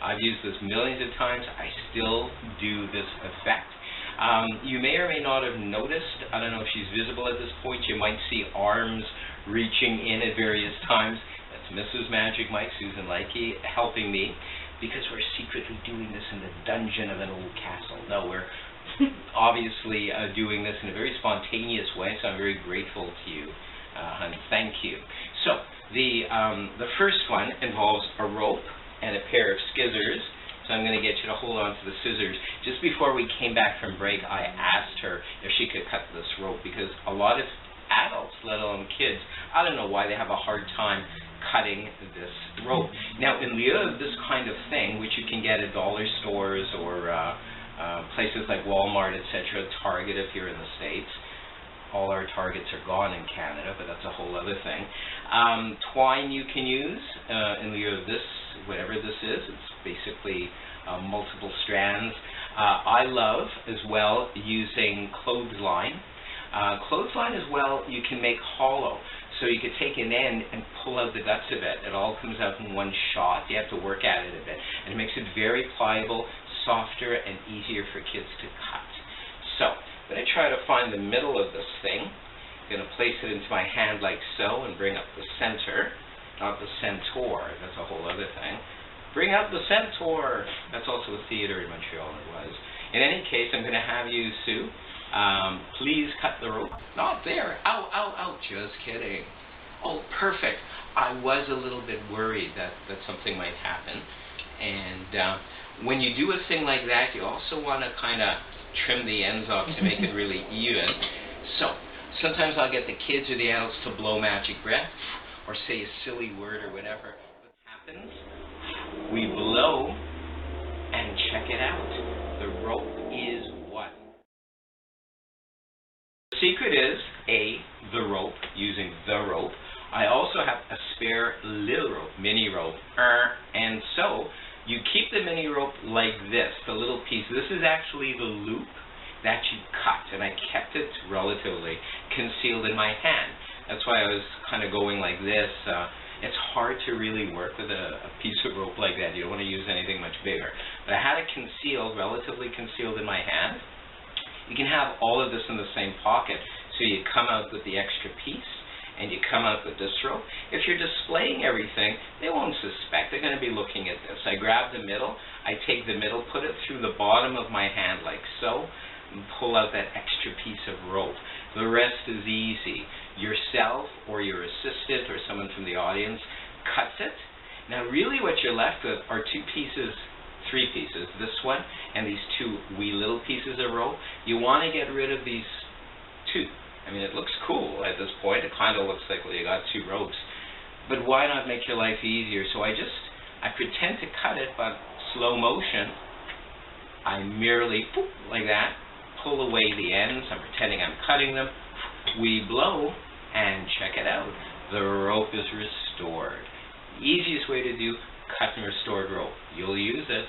I've used this millions of times. I still do this effect. You may or may not have noticed, I don't know if she's visible at this point, you might see arms reaching in at various times. That's Mrs. Magic Mike, Susan Likey, helping me, because we're secretly doing this in the dungeon of an old castle. No, we're obviously doing this in a very spontaneous way, so I'm very grateful to you, honey. Thank you. So, the first one involves a rope and a pair of scissors. So I'm going to get you to hold on to the scissors. Just before we came back from break, I asked her if she could cut this rope, because a lot of adults, let alone kids, I don't know why they have a hard time cutting this rope. Now, in lieu of this kind of thing, which you can get at dollar stores or places like Walmart, etc., Target if you're in the States. All our Targets are gone in Canada, but that's a whole other thing. Twine you can use in lieu of this, whatever this is. It's basically multiple strands. I love, as well, using clothesline. Clothesline as well, you can make hollow. So you could take an end and pull out the guts of it. It all comes out in one shot. You have to work at it a bit. And it makes it very pliable, softer, and easier for kids to cut. So, I'm going to try to find the middle of this thing. I'm going to place it into my hand like so and bring up the center. Not the centaur, that's a whole other thing. Bring out the centaur! That's also a theater in Montreal, it was. In any case, I'm going to have you, Sue, please cut the rope. Not there. Ow, ow, ow. Just kidding. Oh, perfect. I was a little bit worried that something might happen. And when you do a thing like that, you also want to kind of trim the ends off to make it really even. So, sometimes I'll get the kids or the adults to blow magic breath or say a silly word or whatever. What happens? We blow and check it out. The rope is what? The secret is, A, the rope, using the rope. I also have a spare little rope, mini rope, and so you keep the mini rope like this, the little piece. This is actually the loop that you cut, and I kept it relatively concealed in my hand. That's why I was kind of going like this. It's hard to really work with a piece of rope like that. You don't want to use anything much bigger. But I had it concealed, relatively concealed in my hand. You can have all of this in the same pocket. So you come out with the extra piece, and you come out with this rope. If you're displaying everything, they won't suspect. They're going to be looking at this. I grab the middle, I take the middle, put it through the bottom of my hand like so, and pull out that extra piece of rope. The rest is easy. Yourself or your assistant or someone from the audience cuts it. Now really what you're left with are three pieces, this one and these two wee little pieces of rope. You want to get rid of these two. I mean, it looks cool at this point. It kind of looks like, well, you got two ropes. But why not make your life easier? So I pretend to cut it, but slow motion. I merely, boop, like that, pull away the ends. I'm pretending I'm cutting them. We blow, and check it out. The rope is restored. Easiest way to do cut and restored rope. You'll use it.